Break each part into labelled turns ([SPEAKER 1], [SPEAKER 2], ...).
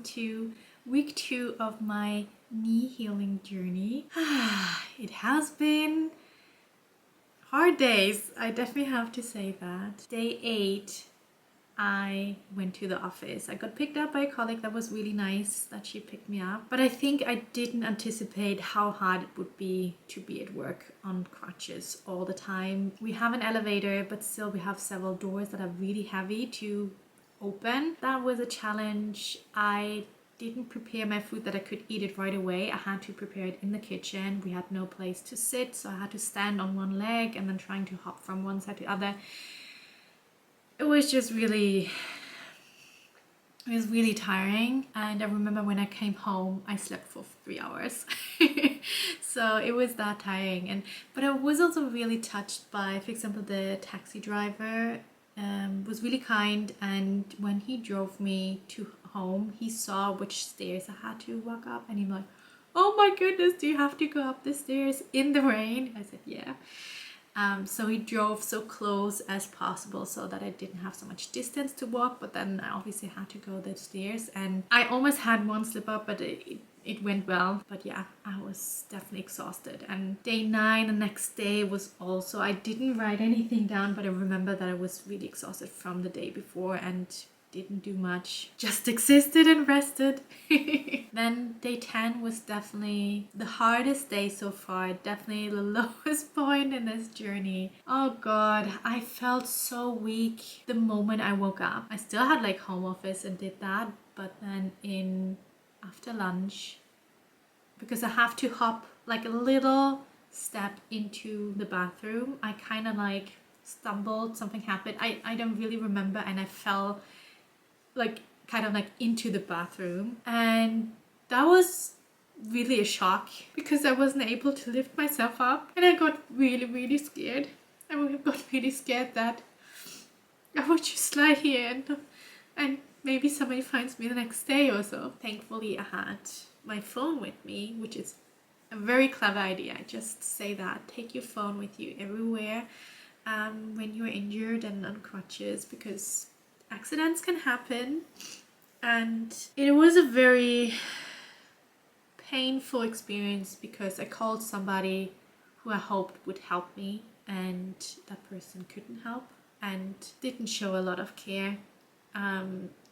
[SPEAKER 1] to week 2 of my knee healing journey. It has been hard days, I definitely have to say that. Day 8, I went to the office. I got picked up by a colleague. That was really nice that she picked me up. But I think I didn't anticipate how hard it would be to be at work on crutches all the time. We have an elevator, but still we have several doors that are really heavy to open. That was a challenge. I didn't prepare my food that I could eat it right away. I had to prepare it in the kitchen. We had no place to sit, so I had to stand on one leg and then trying to hop from one side to the other. It was just really tiring. And I remember when I came home, I slept for 3 hours. So it was that tiring. But I was also really touched by, for example, the taxi driver was really kind, and when he drove me to home, he saw which stairs I had to walk up, and he was like, "Oh my goodness, do you have to go up the stairs in the rain?" I said, "Yeah." So he drove so close as possible so that I didn't have so much distance to walk, but then I obviously had to go the stairs, and I almost had one slip up, but it went well. But yeah, I was definitely exhausted. And day 9, the next day, was also, I didn't write anything down, but I remember that I was really exhausted from the day before and didn't do much, just existed and rested. Then day 10 was definitely the hardest day so far, definitely the lowest point in this journey. Oh god, I felt so weak the moment I woke up. I still had like home office and did that, but then after lunch, because I have to hop like a little step into the bathroom, I kind of like stumbled, something happened, I don't really remember, and I fell like kind of like into the bathroom, and that was really a shock because I wasn't able to lift myself up, and I got really scared. I got really scared that I would just lie here and maybe somebody finds me the next day or so. Thankfully I had my phone with me, which is a very clever idea. Just say that, take your phone with you everywhere when you're injured and on crutches, because accidents can happen. And it was a very painful experience because I called somebody who I hoped would help me, and that person couldn't help and didn't show a lot of care.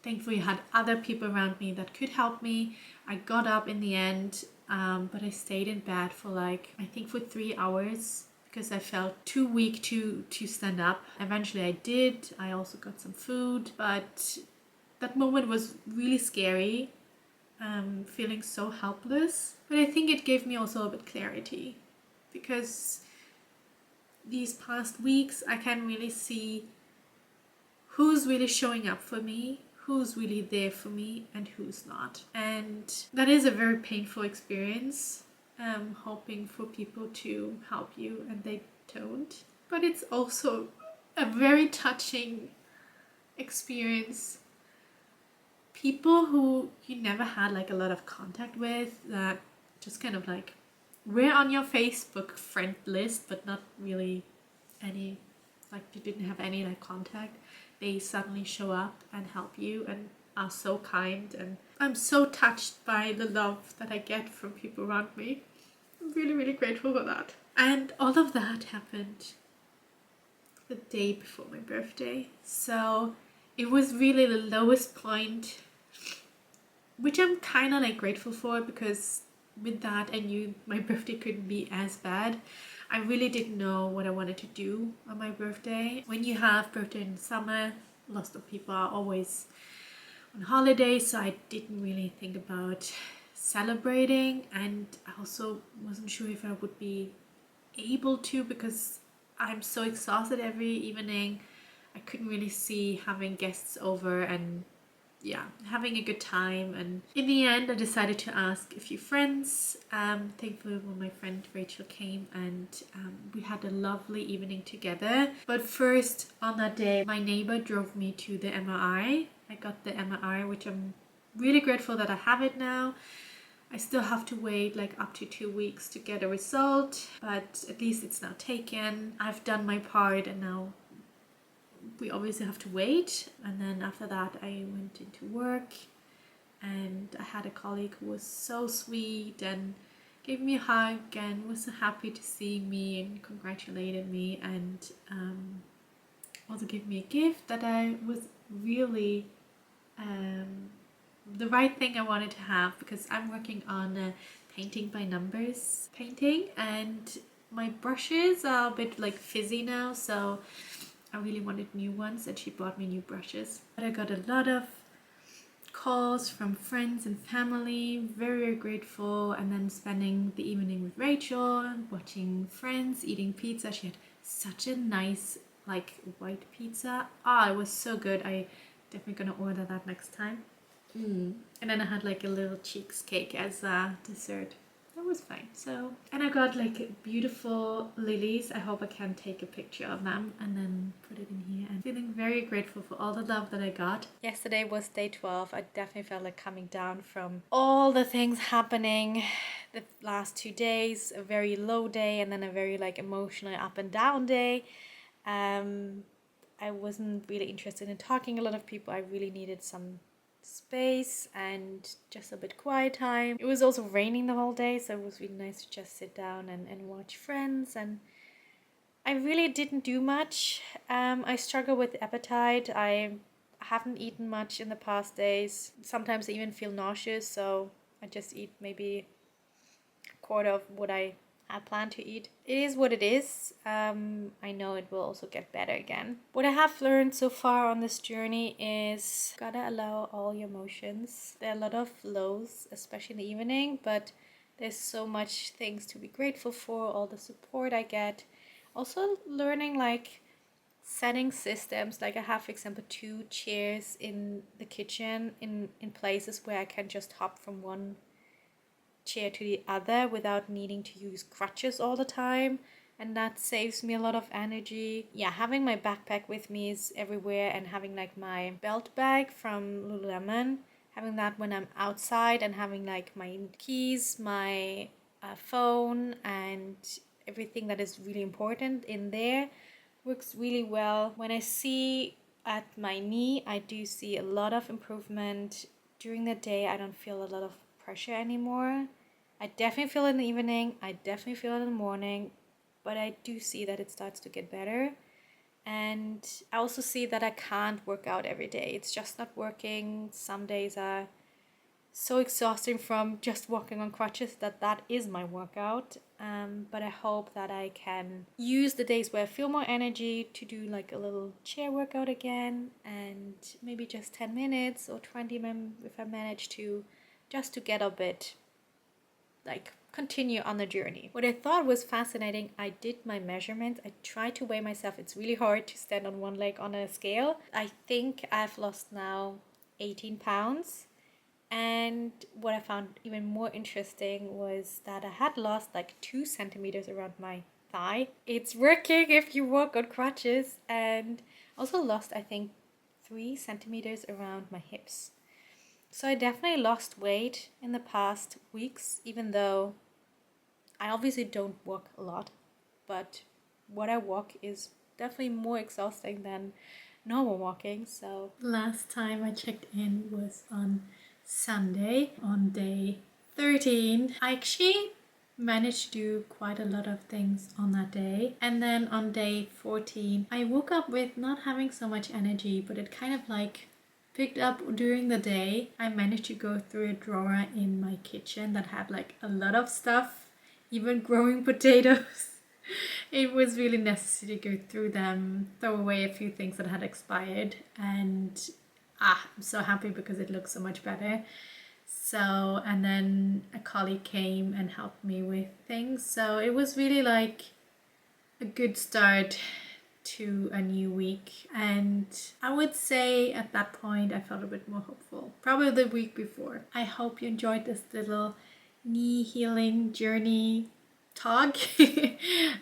[SPEAKER 1] Thankfully I had other people around me that could help me. I got up in the end, but I stayed in bed for like, I think for 3 hours, because I felt too weak to stand up. Eventually I did. I also got some food, but that moment was really scary, feeling so helpless. But I think it gave me also a bit clarity, because these past weeks I can really see who's really showing up for me, who's really there for me, and who's not. And that is a very painful experience, hoping for people to help you and they don't. But it's also a very touching experience. People who you never had like a lot of contact with, that just kind of like were on your Facebook friend list but not really any, like you didn't have any like contact, they suddenly show up and help you and are so kind. And I'm so touched by the love that I get from people around me. I'm really grateful for that. And all of that happened the day before my birthday, so it was really the lowest point, which I'm kind of like grateful for, because with that I knew my birthday couldn't be as bad. I really didn't know what I wanted to do on my birthday. When you have birthday in the summer, lots of people are always on holiday, so I didn't really think about celebrating, and I also wasn't sure if I would be able to, because I'm so exhausted every evening. I couldn't really see having guests over and yeah, having a good time. And in the end I decided to ask a few friends. Thankfully my friend Rachel came, and we had a lovely evening together. But first, on that day, my neighbor drove me to the MRI. I got the MRI, which I'm really grateful that I have it now. I still have to wait like up to 2 weeks to get a result, but at least it's now taken. I've done my part, and now we obviously have to wait. And then after that I went into work, and I had a colleague who was so sweet and gave me a hug and was so happy to see me and congratulated me, and also gave me a gift that I was really the right thing I wanted to have, because I'm working on a painting by numbers painting, and my brushes are a bit like fizzy now, so I really wanted new ones, and she bought me new brushes. But I got a lot of calls from friends and family, very grateful, and then spending the evening with Rachel, watching Friends, eating pizza. She had such a nice like white pizza. It was so good. I definitely gonna order that next time. And then I had like a little cheesecake as a dessert. That was fine. So, and I got like beautiful lilies. I hope I can take a picture of them and then put it in here. And feeling very grateful for all the love that I got. Yesterday was day 12. I definitely felt like coming down from all the things happening the last 2 days. A very low day and then a very like emotional up and down day. I wasn't really interested in talking to a lot of people. I really needed some space and just a bit quiet time. It was also raining the whole day, so it was really nice to just sit down and watch Friends, and I really didn't do much. I struggle with appetite. I haven't eaten much in the past days. Sometimes I even feel nauseous, so I just eat maybe a quarter of what I had planned to eat. It is what it is. I know it will also get better again. What I have learned so far on this journey is gotta allow all your emotions. There are a lot of lows, especially in the evening, but there's so much things to be grateful for, all the support I get. Also learning like setting systems, like I have, for example, 2 chairs in the kitchen in places where I can just hop from one chair to the other without needing to use crutches all the time, and that saves me a lot of energy. Yeah, having my backpack with me is everywhere, and having like my belt bag from Lululemon, having that when I'm outside, and having like my keys, my phone, and everything that is really important in there works really well. When I see at my knee, I do see a lot of improvement. During the day, I don't feel a lot of pressure anymore. I definitely feel it in the evening, I definitely feel it in the morning, but I do see that it starts to get better. And I also see that I can't work out every day. It's just not working. Some days are so exhausting from just walking on crutches that is my workout. But I hope that I can use the days where I feel more energy to do like a little chair workout again, and maybe just 10 minutes or 20 if I manage to, just to get a bit like continue on the journey. What I thought was fascinating, I did my measurements. I tried to weigh myself. It's really hard to stand on one leg on a scale. I think I've lost now 18 pounds. And what I found even more interesting was that I had lost like 2 centimeters around my thigh. It's working if you walk on crutches. And also lost, I think, 3 centimeters around my hips. So I definitely lost weight in the past weeks, even though I obviously don't walk a lot. But what I walk is definitely more exhausting than normal walking. So last time I checked in was on Sunday on day 13. I actually managed to do quite a lot of things on that day. And then on day 14, I woke up with not having so much energy, but it kind of like picked up during the day. I managed to go through a drawer in my kitchen that had like a lot of stuff, even growing potatoes. It was really necessary to go through them, throw away a few things that had expired, and I'm so happy because it looks so much better. So, and then a colleague came and helped me with things. So it was really like a good start to a new week, and I would say at that point I felt a bit more hopeful, probably the week before. I hope you enjoyed this little knee healing journey talk.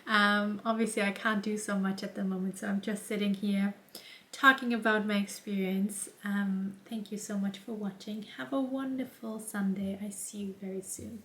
[SPEAKER 1] Obviously I can't do so much at the moment, so I'm just sitting here talking about my experience. Thank you so much for watching. Have a wonderful Sunday. I see you very soon.